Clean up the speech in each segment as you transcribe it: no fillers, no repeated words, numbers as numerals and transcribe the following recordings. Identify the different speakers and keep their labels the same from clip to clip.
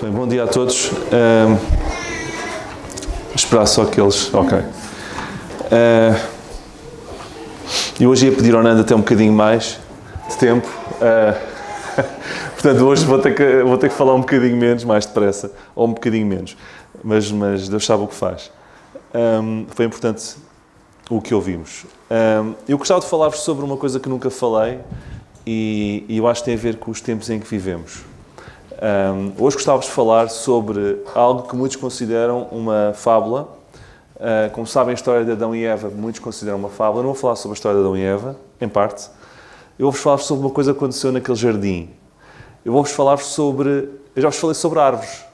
Speaker 1: Bem, bom dia a todos. Esperar só que eles... Ok. E hoje ia pedir ao Nando até um bocadinho mais de tempo. Portanto, hoje vou ter que falar um bocadinho menos, mais depressa. Ou um bocadinho menos. Mas Deus sabe o que faz. Foi importante o que ouvimos. Eu gostava de falar-vos sobre uma coisa que nunca falei e eu acho que tem a ver com os tempos em que vivemos. Hoje gostava-vos de falar sobre algo que muitos consideram uma fábula. Como sabem, a história de Adão e Eva, muitos consideram uma fábula. Eu não vou falar sobre a história de Adão e Eva, em parte. Eu vou-vos falar sobre uma coisa que aconteceu naquele jardim. Eu vou-vos falar sobre... Eu já vos falei sobre árvores.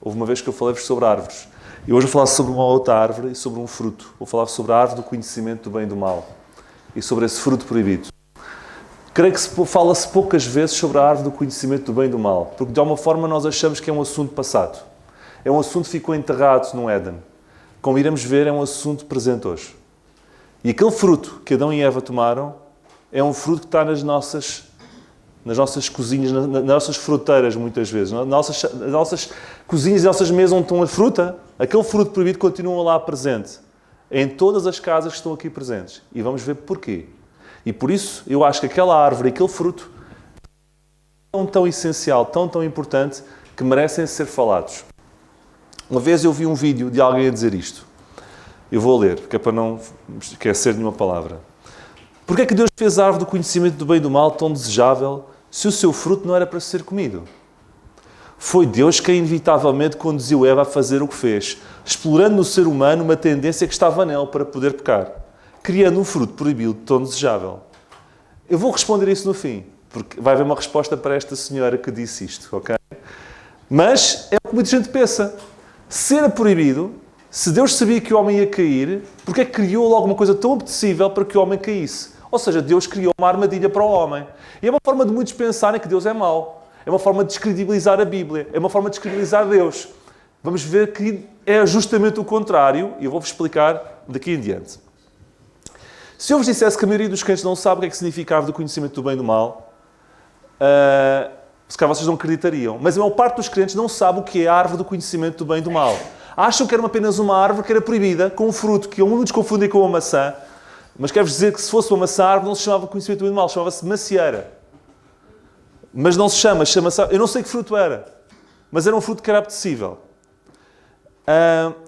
Speaker 1: Houve uma vez que eu falei-vos sobre árvores. E hoje vou falar sobre uma outra árvore e sobre um fruto. Vou falar sobre a árvore do conhecimento do bem e do mal. E sobre esse fruto proibido. Creio que fala-se poucas vezes sobre a árvore do conhecimento do bem e do mal. Porque, de alguma forma, nós achamos que é um assunto passado. É um assunto que ficou enterrado no Éden. Como iremos ver, é um assunto presente hoje. E aquele fruto que Adão e Eva tomaram é um fruto que está nas nossas cozinhas, nas nossas fruteiras, muitas vezes. Nas nossas cozinhas e nossas mesas onde estão a fruta, aquele fruto proibido continua lá presente. Em todas as casas que estão aqui presentes. E vamos ver porquê. E por isso, eu acho que aquela árvore, aquele fruto, é tão essencial, tão importante, que merecem ser falados. Uma vez eu vi um vídeo de alguém a dizer isto. Eu vou ler, porque é para não esquecer nenhuma palavra. Porquê é que Deus fez a árvore do conhecimento do bem e do mal tão desejável, se o seu fruto não era para ser comido? Foi Deus quem inevitavelmente conduziu Eva a fazer o que fez, explorando no ser humano uma tendência que estava nele para poder pecar, criando um fruto proibido tão desejável. Eu vou responder isso no fim, porque vai haver uma resposta para esta senhora que disse isto, ok? Mas é o que muita gente pensa. Se era proibido, se Deus sabia que o homem ia cair, porque é que criou logo uma coisa tão apetecível para que o homem caísse? Ou seja, Deus criou uma armadilha para o homem. E é uma forma de muitos pensarem que Deus é mau. É uma forma de descredibilizar a Bíblia. É uma forma de descredibilizar Deus. Vamos ver que é justamente o contrário, e eu vou-vos explicar daqui em diante. Se eu vos dissesse que a maioria dos crentes não sabe o que é que significa a árvore do conhecimento do bem e do mal, se calhar vocês não acreditariam. Mas a maior parte dos crentes não sabe o que é a árvore do conhecimento do bem e do mal. Acham que era apenas uma árvore que era proibida, com um fruto, que muitos confundem com uma maçã. Mas quero-vos dizer que se fosse uma maçã, a árvore não se chamava conhecimento do bem e do mal, chamava-se macieira. Mas não se chama-se... Eu não sei que fruto era, mas era um fruto que era apetecível.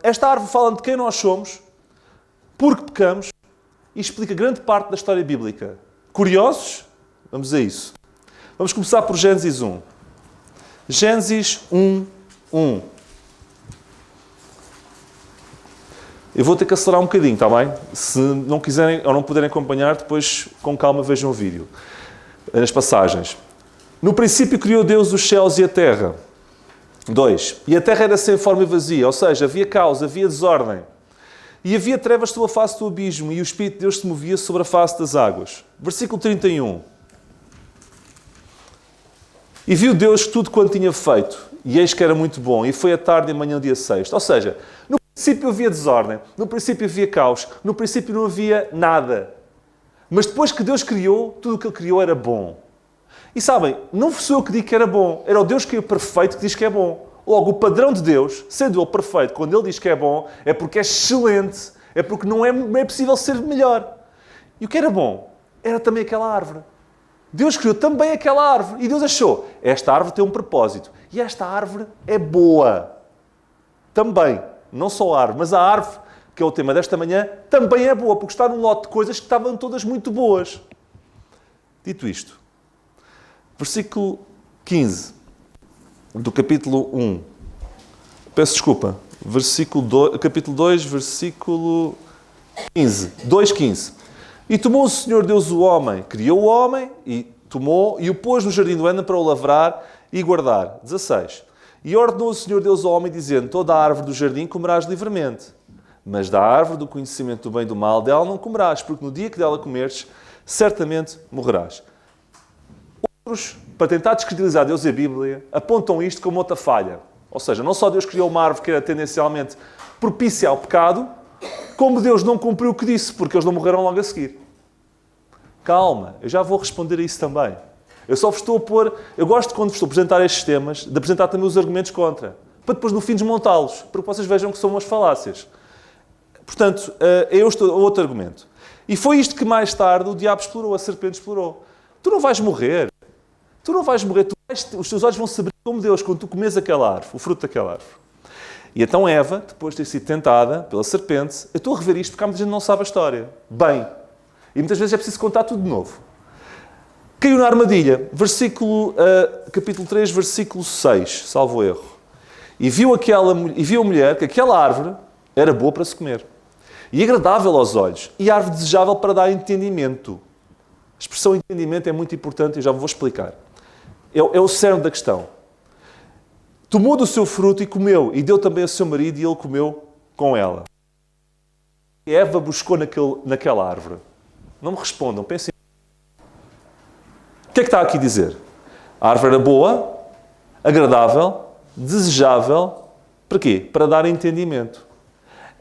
Speaker 1: Esta árvore fala de quem nós somos, porque pecamos, e explica grande parte da história bíblica. Curiosos? Vamos a isso. Vamos começar por Gênesis 1. Gênesis 1, 1. Eu vou ter que acelerar um bocadinho, está bem? Se não quiserem ou não puderem acompanhar, depois com calma vejam o vídeo. As passagens. No princípio criou Deus os céus e a terra. 2. E a terra era sem forma e vazia, ou seja, havia caos, havia desordem. E havia trevas sobre a face do abismo, e o Espírito de Deus se movia sobre a face das águas. Versículo 31. E viu Deus tudo quanto tinha feito, e eis que era muito bom, e foi à tarde e amanhã dia 6. Ou seja, no princípio havia desordem, no princípio havia caos, no princípio não havia nada. Mas depois que Deus criou, tudo o que Ele criou era bom. E sabem, não sou eu que digo que era bom, era o Deus que é perfeito que diz que é bom. Logo, o padrão de Deus, sendo Ele perfeito, quando Ele diz que é bom, é porque é excelente, é porque não é possível ser melhor. E o que era bom? Era também aquela árvore. Deus criou também aquela árvore. E Deus achou, esta árvore tem um propósito. E esta árvore é boa. Também. Não só a árvore, mas a árvore, que é o tema desta manhã, também é boa, porque está num lote de coisas que estavam todas muito boas. Dito isto, versículo 15 do capítulo 1. Peço desculpa. Capítulo 2, versículo 15. 2:15. E tomou o Senhor Deus o homem, criou o homem, e tomou, e o pôs no jardim do Éden para o lavrar e guardar. 16. E ordenou o Senhor Deus ao homem, dizendo, toda a árvore do jardim comerás livremente, mas da árvore do conhecimento do bem e do mal, dela não comerás, porque no dia que dela comeres, certamente morrerás. Outros, para tentar descredibilizar Deus e a Bíblia, apontam isto como outra falha. Ou seja, não só Deus criou uma árvore que era tendencialmente propícia ao pecado, como Deus não cumpriu o que disse, porque eles não morreram logo a seguir. Calma, eu já vou responder a isso também. Eu só vos estou a pôr... Eu gosto, quando vos estou a apresentar estes temas, de apresentar também os argumentos contra. Para depois, no fim, desmontá-los. Para que vocês vejam que são umas falácias. Portanto, eu estou a outro argumento. E foi isto que mais tarde o diabo explorou, a serpente explorou. Tu não vais morrer. Tu não vais morrer. Os teus olhos vão se abrir como Deus quando tu comes aquela árvore, o fruto daquela árvore. E então Eva, depois de ter sido tentada pela serpente, eu estou a rever isto porque há muita gente que não sabe a história. Bem. E muitas vezes é preciso contar tudo de novo. Caiu na armadilha. Capítulo 3, versículo 6, salvo erro. E viu a mulher que aquela árvore era boa para se comer. E agradável aos olhos. E árvore desejável para dar entendimento. A expressão entendimento é muito importante e já vou explicar. É o cerne da questão. Tomou do seu fruto e comeu, e deu também ao seu marido, e ele comeu com ela. E Eva buscou naquela árvore. Não me respondam, pensem. O que é que está aqui a dizer? A árvore era boa, agradável, desejável. Para quê? Para dar entendimento.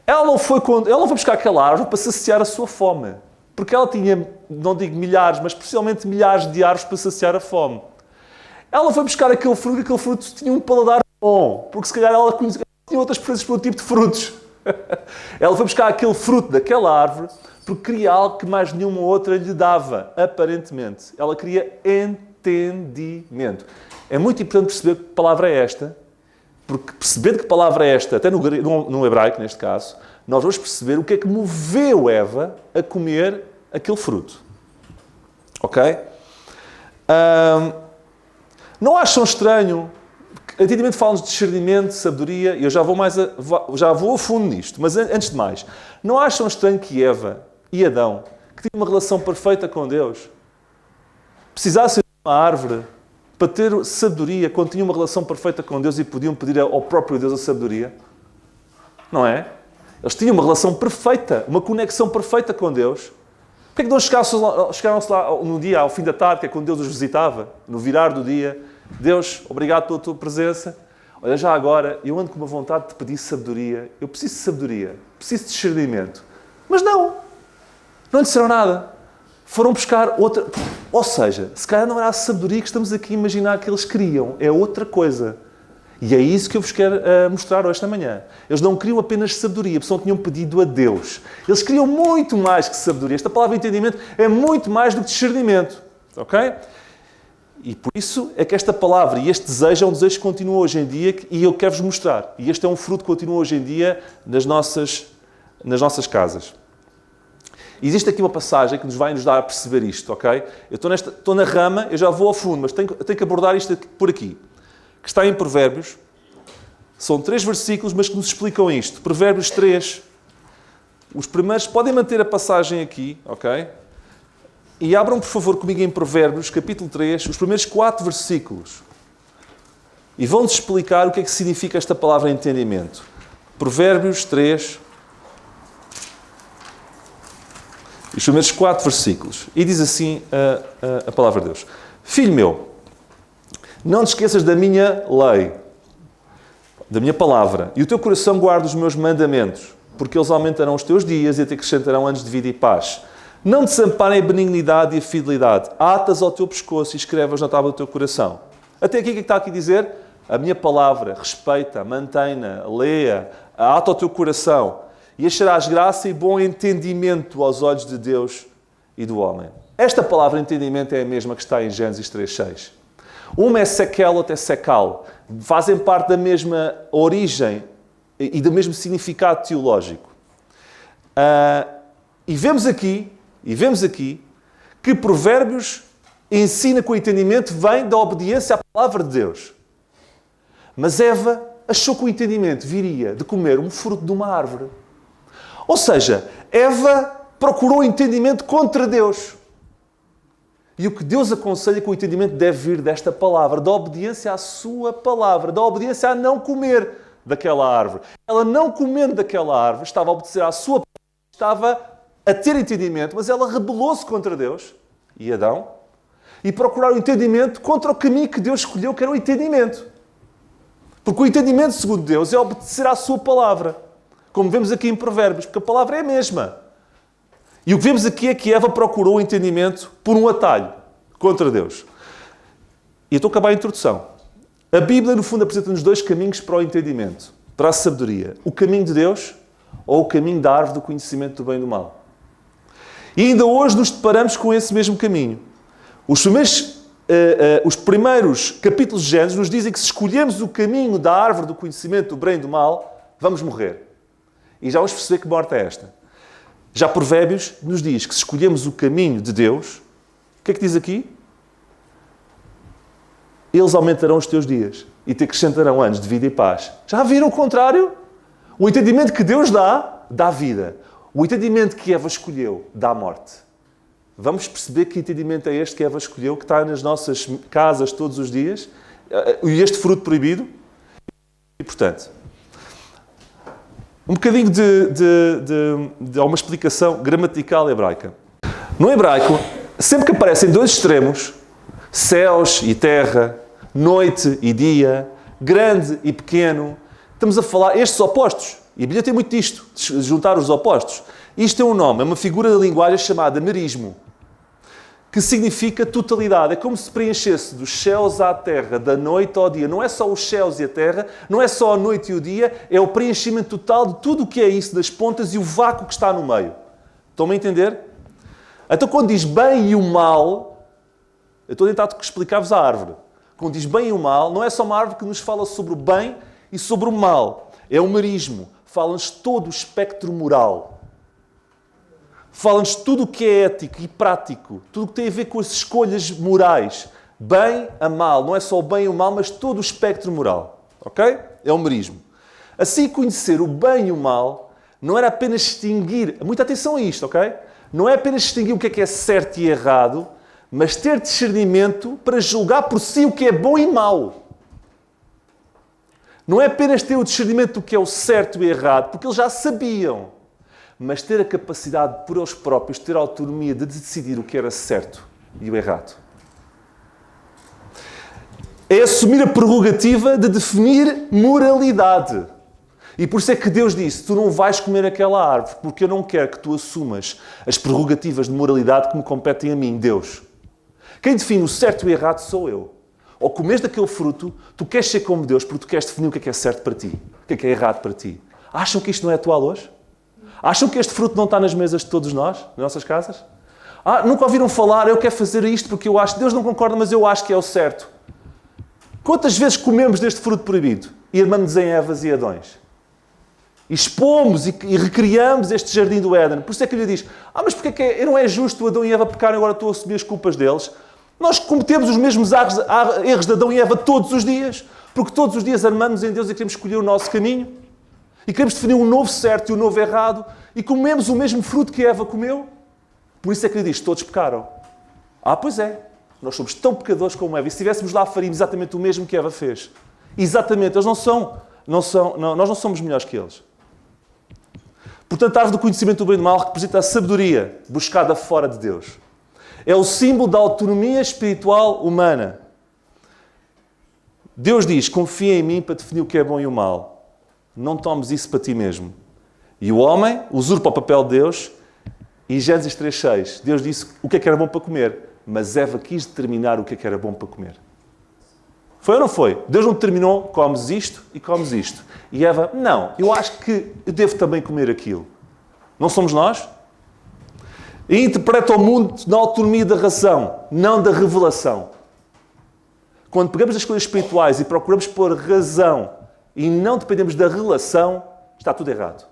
Speaker 1: Ela não foi buscar aquela árvore para saciar a sua fome. Porque ela tinha, não digo milhares, mas possivelmente milhares de árvores para saciar a fome. Ela foi buscar aquele fruto tinha um paladar bom, porque se calhar ela tinha outras preferências pelo tipo de frutos. Ela foi buscar aquele fruto daquela árvore porque queria algo que mais nenhuma outra lhe dava, aparentemente. Ela queria entendimento. É muito importante perceber que palavra é esta, porque percebendo que palavra é esta, até no hebraico neste caso, nós vamos perceber o que é que moveu Eva a comer aquele fruto. Ok? Não acham estranho? Entendimento fala-nos de discernimento, de sabedoria, e eu já vou a fundo nisto. Mas antes de mais, não acham estranho que Eva e Adão, que tinham uma relação perfeita com Deus, precisassem de uma árvore para ter sabedoria quando tinham uma relação perfeita com Deus e podiam pedir ao próprio Deus a sabedoria? Não é? Eles tinham uma relação perfeita, uma conexão perfeita com Deus. Porquê é que não chegaram-se lá no dia, ao fim da tarde, que é quando Deus os visitava, no virar do dia? Deus, obrigado pela tua presença. Olha, já agora, eu ando com uma vontade de pedir sabedoria. Eu preciso de sabedoria, preciso de discernimento. Mas não lhe disseram nada. Foram buscar outra... Ou seja, se calhar não era a sabedoria que estamos aqui a imaginar que eles queriam. É outra coisa. E é isso que eu vos quero mostrar hoje, esta manhã. Eles não queriam apenas sabedoria, porque não tinham pedido a Deus. Eles queriam muito mais que sabedoria. Esta palavra entendimento é muito mais do que discernimento. Ok? E por isso é que esta palavra e este desejo é um desejo que continua hoje em dia e eu quero-vos mostrar. E este é um fruto que continua hoje em dia nas nossas casas. E existe aqui uma passagem que nos vai nos dar a perceber isto, ok? Eu estou na rama, eu já vou ao fundo, mas tenho que abordar isto por aqui. Que está em Provérbios. São 3 versículos, mas que nos explicam isto. Provérbios 3. Os primeiros, podem manter a passagem aqui, ok? E abram, por favor, comigo em Provérbios, capítulo 3, os primeiros 4 versículos. E vão-nos explicar o que é que significa esta palavra entendimento. Provérbios 3, os primeiros 4 versículos. E diz assim a palavra de Deus. Filho meu, não te esqueças da minha lei, da minha palavra, e o teu coração guarda os meus mandamentos, porque eles aumentarão os teus dias e te acrescentarão anos de vida e paz. Não te desamparem a benignidade e a fidelidade. Atas ao teu pescoço e escrevas na tábua do teu coração. Até aqui o que está aqui a dizer? A minha palavra, respeita, mantém-na, leia, ata ao teu coração e acharás graça e bom entendimento aos olhos de Deus e do homem. Esta palavra entendimento é a mesma que está em Gênesis 3:6. Uma é sekel, outra é sekal. Fazem parte da mesma origem e do mesmo significado teológico. E vemos aqui que Provérbios ensina que o entendimento vem da obediência à palavra de Deus. Mas Eva achou que o entendimento viria de comer um fruto de uma árvore. Ou seja, Eva procurou entendimento contra Deus. E o que Deus aconselha é que o entendimento deve vir desta palavra, da obediência à sua palavra, da obediência a não comer daquela árvore. Ela não comendo daquela árvore, estava a obedecer à sua palavra, estava a ter entendimento, mas ela rebelou-se contra Deus e Adão e procurar o entendimento contra o caminho que Deus escolheu, que era o entendimento. Porque o entendimento, segundo Deus, é obedecer à sua palavra. Como vemos aqui em Provérbios, porque a palavra é a mesma. E o que vemos aqui é que Eva procurou o entendimento por um atalho contra Deus. E eu estou a acabar a introdução. A Bíblia, no fundo, apresenta-nos dois caminhos para o entendimento, para a sabedoria. O caminho de Deus ou o caminho da árvore do conhecimento do bem e do mal. E ainda hoje nos deparamos com esse mesmo caminho. Os primeiros capítulos de Gênesis nos dizem que se escolhemos o caminho da árvore do conhecimento do bem e do mal, vamos morrer. E já vamos perceber que morte é esta. Já Provérbios nos diz que se escolhemos o caminho de Deus, o que é que diz aqui? Eles aumentarão os teus dias e te acrescentarão anos de vida e paz. Já viram o contrário? O entendimento que Deus dá, dá vida. O entendimento que Eva escolheu, dá morte. Vamos perceber que entendimento é este que Eva escolheu, que está nas nossas casas todos os dias, e este fruto proibido. E, portanto, um bocadinho de uma explicação gramatical hebraica. No hebraico, sempre que aparecem dois extremos, céus e terra, noite e dia, grande e pequeno, estamos a falar estes opostos. E a Bíblia tem muito disto, de juntar os opostos. Isto é um nome, é uma figura da linguagem chamada merismo, que significa totalidade. É como se preenchesse dos céus à terra, da noite ao dia. Não é só os céus e a terra, não é só a noite e o dia, é o preenchimento total de tudo o que é isso, das pontas e o vácuo que está no meio. Estão-me a entender? Então, quando diz bem e o mal, eu estou a tentar explicar-vos a árvore. Quando diz bem e o mal, não é só uma árvore que nos fala sobre o bem e sobre o mal. É o merismo. Fala-nos todo o espectro moral. Fala-nos tudo o que é ético e prático. Tudo o que tem a ver com as escolhas morais. Bem a mal. Não é só o bem e o mal, mas todo o espectro moral. Ok? É o merismo. Assim, conhecer o bem e o mal não era apenas distinguir... Muita atenção a isto, ok? Não é apenas distinguir o que é certo e errado, mas ter discernimento para julgar por si o que é bom e mau. Não é apenas ter o discernimento do que é o certo e errado, porque eles já sabiam, mas ter a capacidade por eles próprios, ter a autonomia de decidir o que era certo e o errado. É assumir a prerrogativa de definir moralidade. E por isso é que Deus disse, tu não vais comer aquela árvore, porque eu não quero que tu assumas as prerrogativas de moralidade que me competem a mim, Deus. Quem define o certo e o errado sou eu. Ao comeres daquele fruto, tu queres ser como Deus porque tu queres definir o que é certo para ti, o que é errado para ti. Acham que isto não é atual hoje? Acham que este fruto não está nas mesas de todos nós, nas nossas casas? Nunca ouviram falar, eu quero fazer isto porque eu acho, Deus não concorda, mas eu acho que é o certo. Quantas vezes comemos deste fruto proibido e armamos em Evas e Adões? E expomos e recriamos este jardim do Éden. Por isso é que ele diz, mas porque é que não é justo Adão e Eva pecarem, agora estou a assumir as culpas deles? Nós cometemos os mesmos erros de Adão e Eva todos os dias, porque todos os dias armamos em Deus e queremos escolher o nosso caminho, e queremos definir um novo certo e um novo errado, e comemos o mesmo fruto que Eva comeu. Por isso é que ele diz, todos pecaram. Pois é, nós somos tão pecadores como Eva, e se estivéssemos lá faríamos exatamente o mesmo que Eva fez. Exatamente, eles nós não somos melhores que eles. Portanto, a árvore do conhecimento do bem e do mal representa a sabedoria buscada fora de Deus. É o símbolo da autonomia espiritual humana. Deus diz, confia em mim para definir o que é bom e o mal. Não tomes isso para ti mesmo. E o homem usurpa o papel de Deus e Gênesis 3:6, Deus disse o que era bom para comer, mas Eva quis determinar o que era bom para comer. Foi ou não foi? Deus não determinou, comes isto e comes isto. E Eva, não, eu acho que eu devo também comer aquilo. Não somos nós? E interpreta o mundo na autonomia da razão, não da revelação. Quando pegamos as coisas espirituais e procuramos pôr razão e não dependemos da relação, está tudo errado.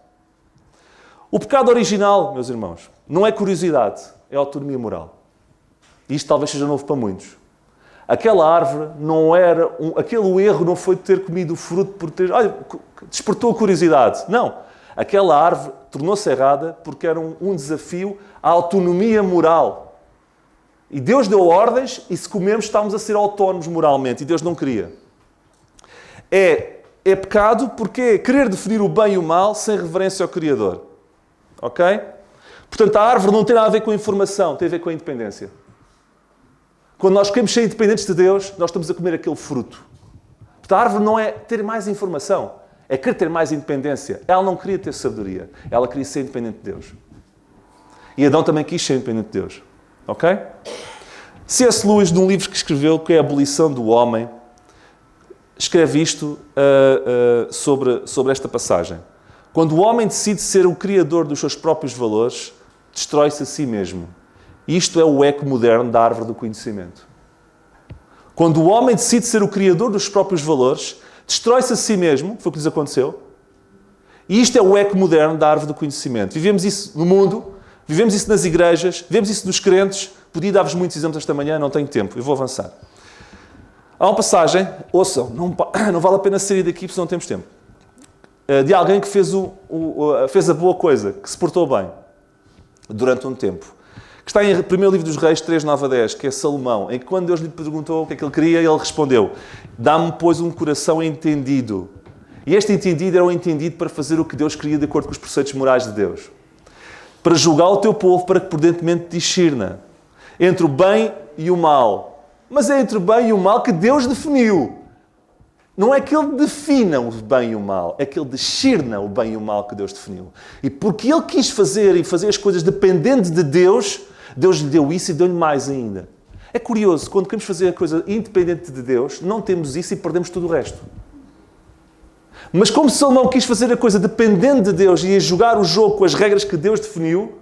Speaker 1: O pecado original, meus irmãos, não é curiosidade, é autonomia moral. E isto talvez seja novo para muitos. Aquela árvore não era... aquele erro não foi de ter comido o fruto por ter... despertou a curiosidade. Não. Aquela árvore tornou-se errada porque era um desafio à autonomia moral. E Deus deu ordens e se comemos estávamos a ser autónomos moralmente. E Deus não queria. É pecado porque é querer definir o bem e o mal sem reverência ao Criador. Ok? Portanto, a árvore não tem nada a ver com a informação, tem a ver com a independência. Quando nós queremos ser independentes de Deus, nós estamos a comer aquele fruto. Portanto, a árvore não é ter mais informação, é querer ter mais independência. Ela não queria ter sabedoria, ela queria ser independente de Deus. E Adão também quis ser independente de Deus. Ok? C.S. Lewis, num livro que escreveu, que é A Abolição do Homem, escreve isto sobre esta passagem. Quando o homem decide ser o criador dos seus próprios valores, destrói-se a si mesmo. Isto é o eco moderno da árvore do conhecimento. Quando o homem decide ser o criador dos próprios valores, destrói-se a si mesmo, foi o que lhes aconteceu. E isto é o eco moderno da árvore do conhecimento. Vivemos isso no mundo, vivemos isso nas igrejas, vivemos isso nos crentes. Podia dar-vos muitos exemplos esta manhã, não tenho tempo, eu vou avançar. Há uma passagem, ouçam, não vale a pena sair daqui porque não temos tempo, de alguém que fez a boa coisa, que se portou bem durante um tempo. Que está em primeiro livro dos Reis 3, 9 a 10, que é Salomão, em que quando Deus lhe perguntou o que é que ele queria, ele respondeu: dá-me, pois, um coração entendido. E este entendido era um entendido para fazer o que Deus queria de acordo com os preceitos morais de Deus. Para julgar o teu povo, para que prudentemente discirna entre o bem e o mal. Mas é entre o bem e o mal que Deus definiu. Não é que Ele defina o bem e o mal, é que Ele discirna o bem e o mal que Deus definiu. E porque Ele quis fazer e fazer as coisas dependentes de Deus, Deus lhe deu isso e deu-lhe mais ainda. É curioso, quando queremos fazer a coisa independente de Deus, não temos isso e perdemos tudo o resto. Mas como Salomão quis fazer a coisa dependente de Deus e a jogar o jogo com as regras que Deus definiu,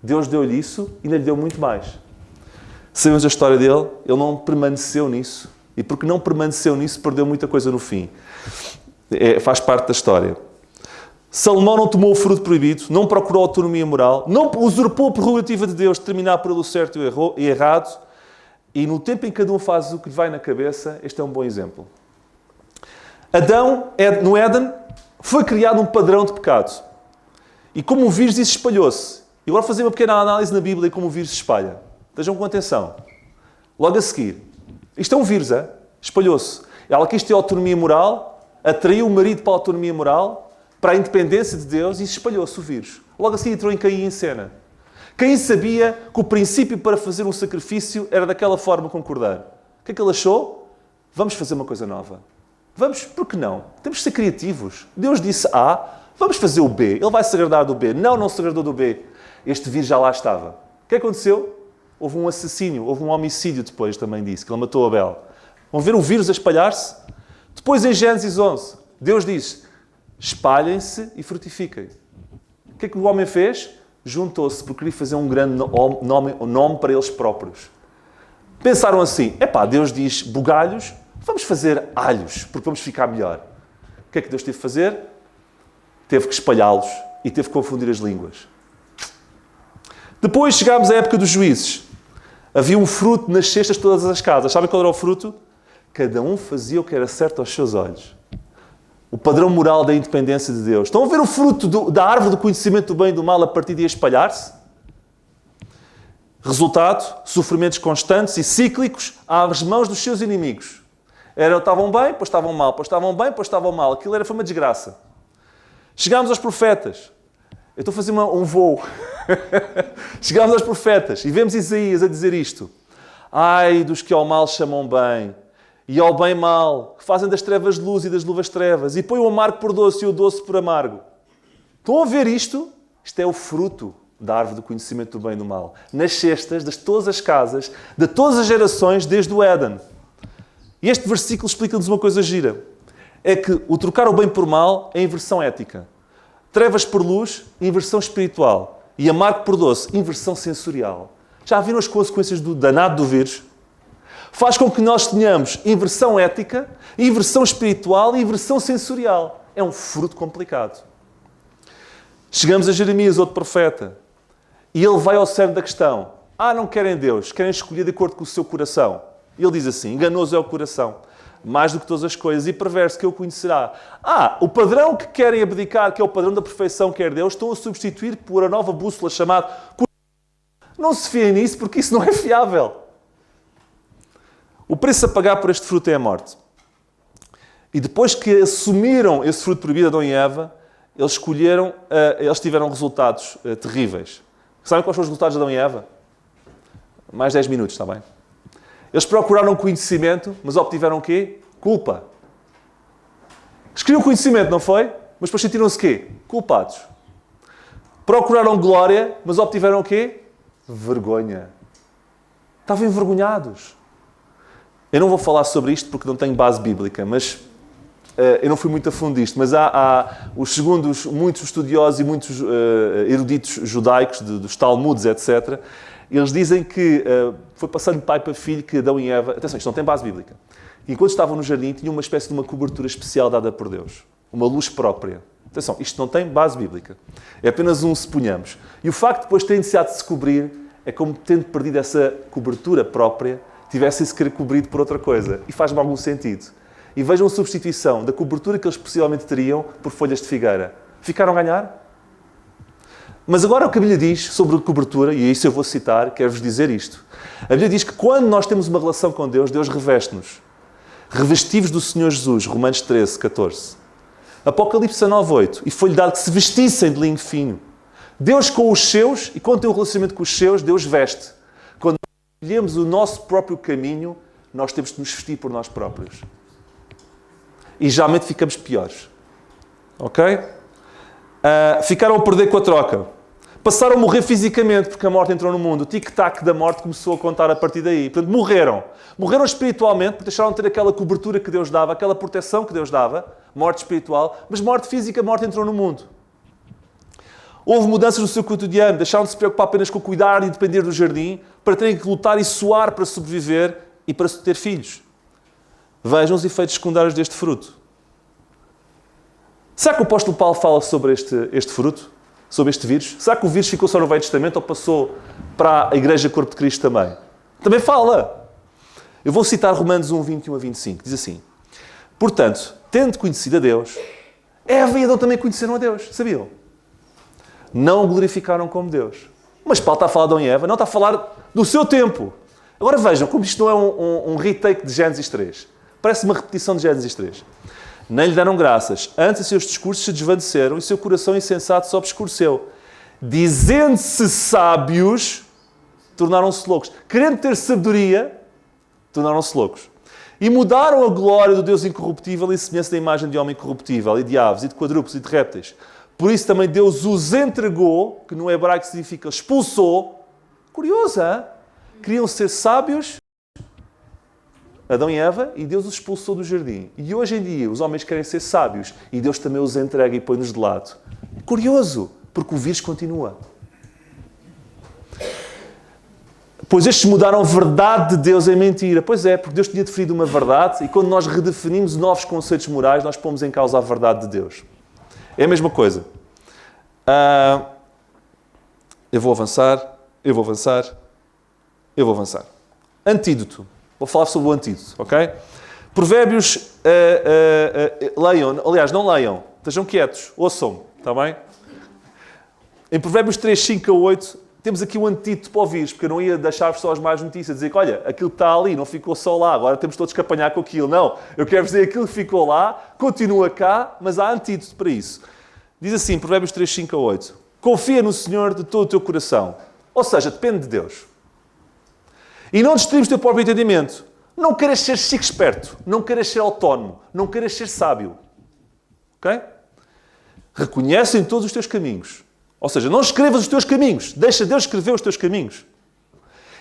Speaker 1: Deus deu-lhe isso e ainda lhe deu muito mais. Sabemos a história dele, ele não permaneceu nisso. E porque não permaneceu nisso, perdeu muita coisa no fim. Faz parte da história. Salomão não tomou o fruto proibido, não procurou autonomia moral, não usurpou a prerrogativa de Deus de determinar pelo certo e errado. E no tempo em que cada um faz o que lhe vai na cabeça, este é um bom exemplo. Adão, no Éden, foi criado um padrão de pecado. E como o vírus isso espalhou-se. E agora vou fazer uma pequena análise na Bíblia de como o vírus se espalha. Estejam com atenção. Logo a seguir. Isto é um vírus, espalhou-se. Ela quis ter autonomia moral, atraiu o marido para a autonomia moral, para a independência de Deus e espalhou-se o vírus. Logo a seguir entrou em Caim em cena. Caim sabia que o princípio para fazer um sacrifício era daquela forma com o cordeiro. O que é que ele achou? Vamos fazer uma coisa nova. Vamos, por que não? Temos que ser criativos. Deus disse A, vamos fazer o B. Ele vai se agradar do B. Não se agradou do B. Este vírus já lá estava. O que aconteceu? Houve um assassínio, houve um homicídio depois, também disse, que ele matou Abel. Vão ver o vírus a espalhar-se? Depois, em Gênesis 11, Deus diz: espalhem-se e frutifiquem. O que é que o homem fez? Juntou-se porque queria fazer um grande nome para eles próprios. Pensaram assim: Deus diz bugalhos, vamos fazer alhos, porque vamos ficar melhor. O que é que Deus teve que fazer? Teve que espalhá-los e teve que confundir as línguas. Depois chegámos à época dos juízes. Havia um fruto nas cestas de todas as casas. Sabem qual era o fruto? Cada um fazia o que era certo aos seus olhos. O padrão moral da independência de Deus. Estão a ver o fruto da árvore do conhecimento do bem e do mal a partir de espalhar-se? Resultado, sofrimentos constantes e cíclicos às mãos dos seus inimigos. Estavam bem, depois estavam mal. Depois estavam bem, depois estavam mal. Aquilo foi uma desgraça. Chegámos aos profetas. Eu estou a fazer um voo. Chegámos aos profetas e vemos Isaías a dizer isto: ai dos que ao mal chamam bem e ao bem mal, que fazem das trevas luz e das luvas trevas, e põem o amargo por doce e o doce por amargo. Estão a ver isto? Isto é o fruto da árvore do conhecimento do bem e do mal. Nas cestas de todas as casas, de todas as gerações, desde o Éden. E este versículo explica-nos uma coisa gira. É que o trocar o bem por mal é inversão ética. Trevas por luz, inversão espiritual. E amargo por doce, inversão sensorial. Já viram as consequências do danado do vírus? Faz com que nós tenhamos inversão ética, inversão espiritual e inversão sensorial. É um fruto complicado. Chegamos a Jeremias, outro profeta. E ele vai ao cerne da questão. Não querem Deus, querem escolher de acordo com o seu coração. E ele diz assim: enganoso é o coração, mais do que todas as coisas, e perverso que eu conhecerá. O padrão que querem abdicar, que é o padrão da perfeição, que é Deus, estão a substituir por a nova bússola chamada... Não se fiem nisso, porque isso não é fiável. O preço a pagar por este fruto é a morte. E depois que assumiram esse fruto proibido, Adão e Eva, eles tiveram resultados terríveis. Sabem quais foram os resultados de Adão e Eva? Mais 10 minutos, está bem? Eles procuraram conhecimento, mas obtiveram o quê? Culpa. Eles queriam conhecimento, não foi? Mas depois sentiram-se o quê? Culpados. Procuraram glória, mas obtiveram o quê? Vergonha. Estavam envergonhados. Eu não vou falar sobre isto porque não tenho base bíblica, mas eu não fui muito a fundo disto, mas segundo muitos estudiosos e muitos eruditos judaicos, dos Talmudes, etc., eles dizem que foi passando de pai para filho que Adão e Eva... Atenção, isto não tem base bíblica. Enquanto estavam no jardim, tinham uma espécie de uma cobertura especial dada por Deus. Uma luz própria. Atenção, isto não tem base bíblica. É apenas um suponhamos. E o facto de depois terem de se cobrir é como tendo perdido essa cobertura própria, tivessem-se querer cobrido por outra coisa. E faz-me algum sentido. E vejam a substituição da cobertura que eles possivelmente teriam por folhas de figueira. Ficaram a ganhar? Mas agora o que a Bíblia diz sobre a cobertura, e isso eu vou citar, quero-vos dizer isto. A Bíblia diz que quando nós temos uma relação com Deus, Deus reveste-nos. Revestivos do Senhor Jesus, Romanos 13, 14. Apocalipse 19, 8. E foi-lhe dado que se vestissem de linho fino. Deus com os seus, e quando tem um relacionamento com os seus, Deus veste. Quando escolhemos o nosso próprio caminho, nós temos de nos vestir por nós próprios. E geralmente ficamos piores. Ok? Ficaram a perder com a troca. Passaram a morrer fisicamente, porque a morte entrou no mundo. O tic-tac da morte começou a contar a partir daí. Portanto, morreram. Morreram espiritualmente, porque deixaram de ter aquela cobertura que Deus dava, aquela proteção que Deus dava, morte espiritual, mas morte física, a morte entrou no mundo. Houve mudanças no seu cotidiano, deixaram de se preocupar apenas com cuidar e depender do jardim, para terem que lutar e suar para sobreviver e para ter filhos. Vejam os efeitos secundários deste fruto. Será que o apóstolo Paulo fala sobre este fruto? Sobre este vírus? Será que o vírus ficou só no Velho Testamento ou passou para a Igreja Corpo de Cristo também? Também fala. Eu vou citar Romanos 1, 21 a 25. Diz assim: portanto, tendo conhecido a Deus, Eva e Adão também conheceram a Deus. Sabiam? Não o glorificaram como Deus. Mas Paulo está a falar de Adão e Eva, não está a falar do seu tempo. Agora vejam como isto não é um retake de Gênesis 3. Parece uma repetição de Gênesis 3. Nem lhe deram graças. Antes, os seus discursos se desvaneceram e o seu coração insensato se obscureceu. Dizendo-se sábios, tornaram-se loucos. Querendo ter sabedoria, tornaram-se loucos. E mudaram a glória do Deus incorruptível em semelhança da imagem de homem corruptível, e de aves, e de quadrúpedes, e de répteis. Por isso também Deus os entregou, que no hebraico significa expulsou. Curioso, hein? Queriam ser sábios, Adão e Eva, e Deus os expulsou do jardim. E hoje em dia os homens querem ser sábios e Deus também os entrega e põe-nos de lado. Curioso, porque o vírus continua. Pois estes mudaram a verdade de Deus em mentira. Pois é, porque Deus tinha definido uma verdade e quando nós redefinimos novos conceitos morais, nós pomos em causa a verdade de Deus. É a mesma coisa. Eu vou avançar. Antídoto. Vou falar sobre o antídoto, ok? Provérbios, leiam. Aliás, não leiam. Estejam quietos. Ouçam, está bem? Em Provérbios 3, 5 a 8, temos aqui um antídoto para o vírus, porque eu não ia deixar-vos só as más notícias, dizer que, olha, aquilo que está ali não ficou só lá, agora temos todos que apanhar com aquilo. Não, eu quero dizer aquilo que ficou lá, continua cá, mas há antídoto para isso. Diz assim, Provérbios 3, 5 a 8. Confia no Senhor de todo o teu coração. Ou seja, depende de Deus. E não distribes o teu próprio entendimento. Não queiras ser chique esperto. Não queiras ser autónomo. Não queiras ser sábio. Ok? Reconhece em todos os teus caminhos. Ou seja, não escrevas os teus caminhos. Deixa Deus escrever os teus caminhos.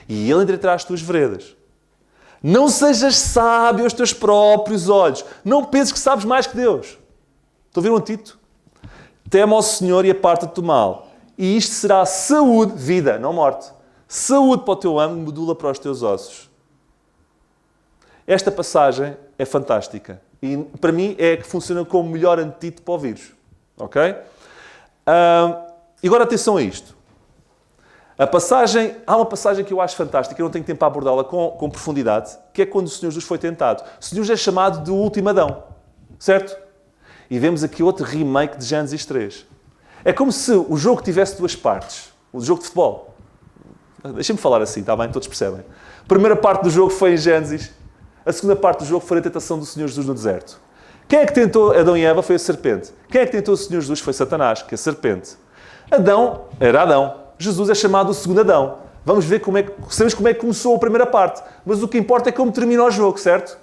Speaker 1: E Ele endireitará as tuas veredas. Não sejas sábio aos teus próprios olhos. Não penses que sabes mais que Deus. Estão a ver um antídoto? Teme ao Senhor e aparta-te do mal. E isto será saúde, vida, não morte. Saúde para o teu âmago, medula para os teus ossos. Esta passagem é fantástica. E para mim é que funciona como o melhor antídoto para o vírus. Ok? E agora atenção a isto. Há uma passagem que eu acho fantástica, eu não tenho tempo para abordá-la com profundidade, que é quando o Senhor Jesus foi tentado. O Senhor Jesus é chamado de último Adão. Certo? E vemos aqui outro remake de Gênesis 3. É como se o jogo tivesse duas partes. O jogo de futebol. Deixem-me falar assim, está bem? Todos percebem. A primeira parte do jogo foi em Gênesis. A segunda parte do jogo foi a tentação do Senhor Jesus no deserto. Quem é que tentou Adão e Eva? Foi a serpente. Quem é que tentou o Senhor Jesus? Foi Satanás, que é a serpente. Adão era Adão. Jesus é chamado o segundo Adão. Vamos ver sabemos como é que começou a primeira parte. Mas o que importa é como termina o jogo, certo?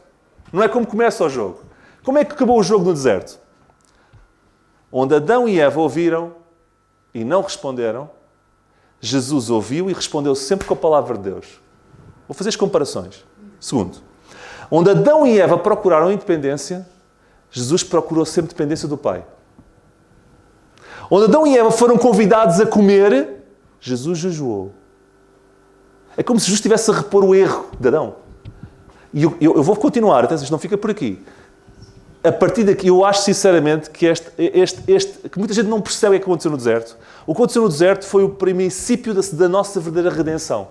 Speaker 1: Não é como começa o jogo. Como é que acabou o jogo no deserto? Onde Adão e Eva ouviram e não responderam, Jesus ouviu e respondeu sempre com a palavra de Deus. Vou fazer as comparações. Segundo, onde Adão e Eva procuraram independência, Jesus procurou sempre dependência do Pai. Onde Adão e Eva foram convidados a comer, Jesus jejuou. É como se Jesus estivesse a repor o erro de Adão. E eu vou continuar, atenção, não fica por aqui. A partir daqui, eu acho sinceramente que que muita gente não percebe o que aconteceu no deserto. O que aconteceu no deserto foi o princípio da nossa verdadeira redenção.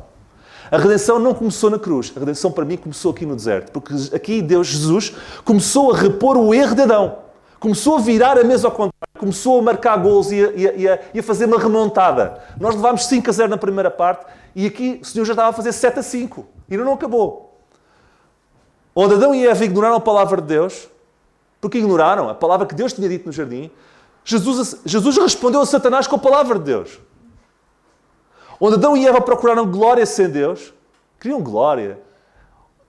Speaker 1: A redenção não começou na cruz. A redenção, para mim, começou aqui no deserto. Porque aqui Deus, Jesus, começou a repor o erro de Adão. Começou a virar a mesa ao contrário. Começou a marcar golos e a fazer uma remontada. Nós levámos 5-0 na primeira parte e aqui o Senhor já estava a fazer 7-5. E ainda não acabou. Onde Adão e Eva ignoraram a palavra de Deus, porque ignoraram a palavra que Deus tinha dito no jardim, Jesus respondeu a Satanás com a palavra de Deus. Onde Adão e Eva procuraram glória sem Deus, queriam glória.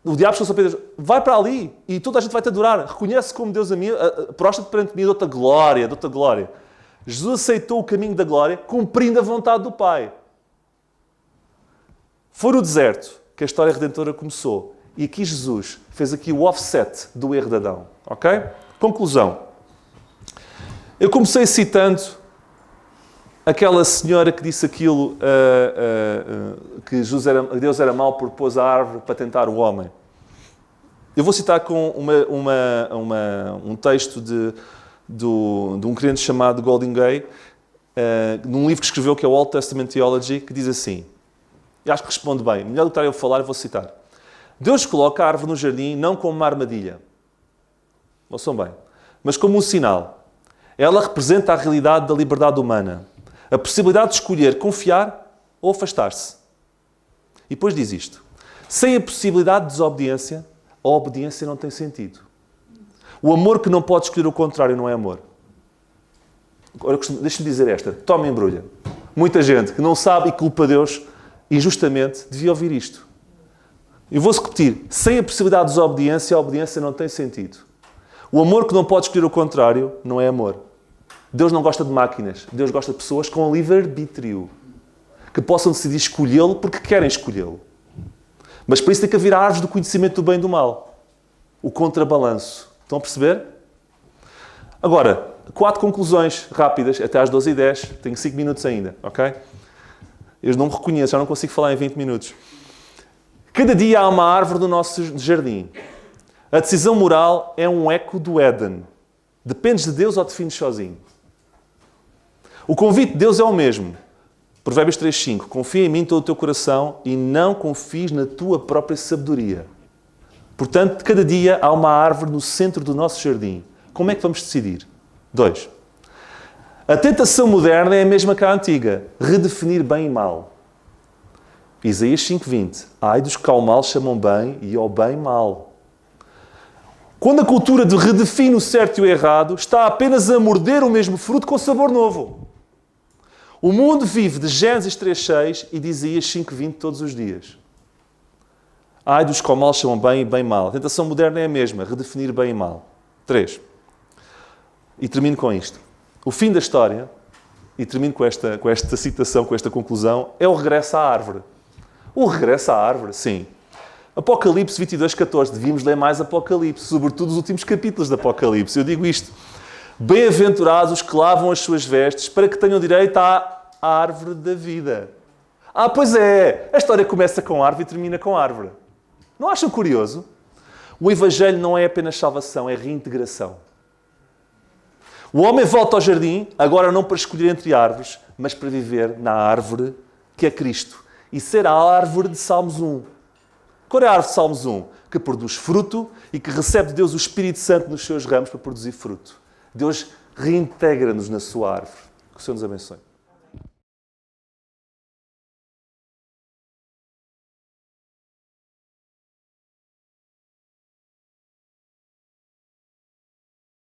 Speaker 1: O diabo chegou a Pedro, vai para ali e toda a gente vai te adorar. Reconhece como Deus a mim, prostra-te perante mim, dou-te a glória, dou-te a glória. Jesus aceitou o caminho da glória, cumprindo a vontade do Pai. Foi no deserto que a história redentora começou. E aqui Jesus fez aqui o offset do erro de Adão. Ok? Conclusão. Eu comecei citando aquela senhora que disse aquilo, que Deus era mau por pôs a árvore para tentar o homem. Eu vou citar com um texto de um crente chamado Golding Gay, num livro que escreveu, que é o Old Testament Theology, que diz assim, e acho que responde bem, melhor do que estar eu a falar, eu vou citar. Deus coloca a árvore no jardim não como uma armadilha, ouçam bem, mas como um sinal. Ela representa a realidade da liberdade humana. A possibilidade de escolher confiar ou afastar-se. E depois diz isto. Sem a possibilidade de desobediência, a obediência não tem sentido. O amor que não pode escolher o contrário não é amor. Agora, deixa-me dizer esta. Toma embrulha. Muita gente que não sabe e culpa Deus injustamente devia ouvir isto. Eu vou-se repetir. Sem a possibilidade de desobediência, a obediência não tem sentido. O amor que não pode escolher o contrário não é amor. Deus não gosta de máquinas. Deus gosta de pessoas com livre-arbítrio. Que possam decidir escolhê-lo porque querem escolhê-lo. Mas para isso tem que haver árvores do conhecimento do bem e do mal. O contrabalanço. Estão a perceber? Agora, 4 conclusões rápidas, até às 12h10. Tenho 5 minutos ainda, ok? Eu não me reconheço, já não consigo falar em 20 minutos. Cada dia há uma árvore do nosso jardim. A decisão moral é um eco do Éden. Dependes de Deus ou defines sozinho? O convite de Deus é o mesmo. Provérbios 3:5. Confia em mim todo o teu coração e não confies na tua própria sabedoria. Portanto, cada dia há uma árvore no centro do nosso jardim. Como é que vamos decidir? 2. A tentação moderna é a mesma que a antiga. Redefinir bem e mal. Isaías 5:20. Ai dos que ao mal chamam bem e ao bem mal. Quando a cultura de redefine o certo e o errado, está apenas a morder o mesmo fruto com sabor novo. O mundo vive de Gênesis 3:6 e de Isaías 5:20 todos os dias. Ai dos que ao mal chamam bem e bem mal. A tentação moderna é a mesma, redefinir bem e mal. 3. E termino com isto. O fim da história, e termino com esta citação, com esta conclusão, é o regresso à árvore. O regresso à árvore, sim. Apocalipse 22:14. Devíamos ler mais Apocalipse, sobretudo os últimos capítulos de Apocalipse. Eu digo isto. Bem-aventurados os que lavam as suas vestes para que tenham direito à árvore da vida. Ah, pois é. A história começa com árvore e termina com árvore. Não acham curioso? O Evangelho não é apenas salvação, é reintegração. O homem volta ao jardim, agora não para escolher entre árvores, mas para viver na árvore que é Cristo. E ser a árvore de Salmos 1. Qual é a árvore de Salmos 1? Que produz fruto e que recebe de Deus o Espírito Santo nos seus ramos para produzir fruto. Deus reintegra-nos na sua árvore. Que o Senhor nos abençoe.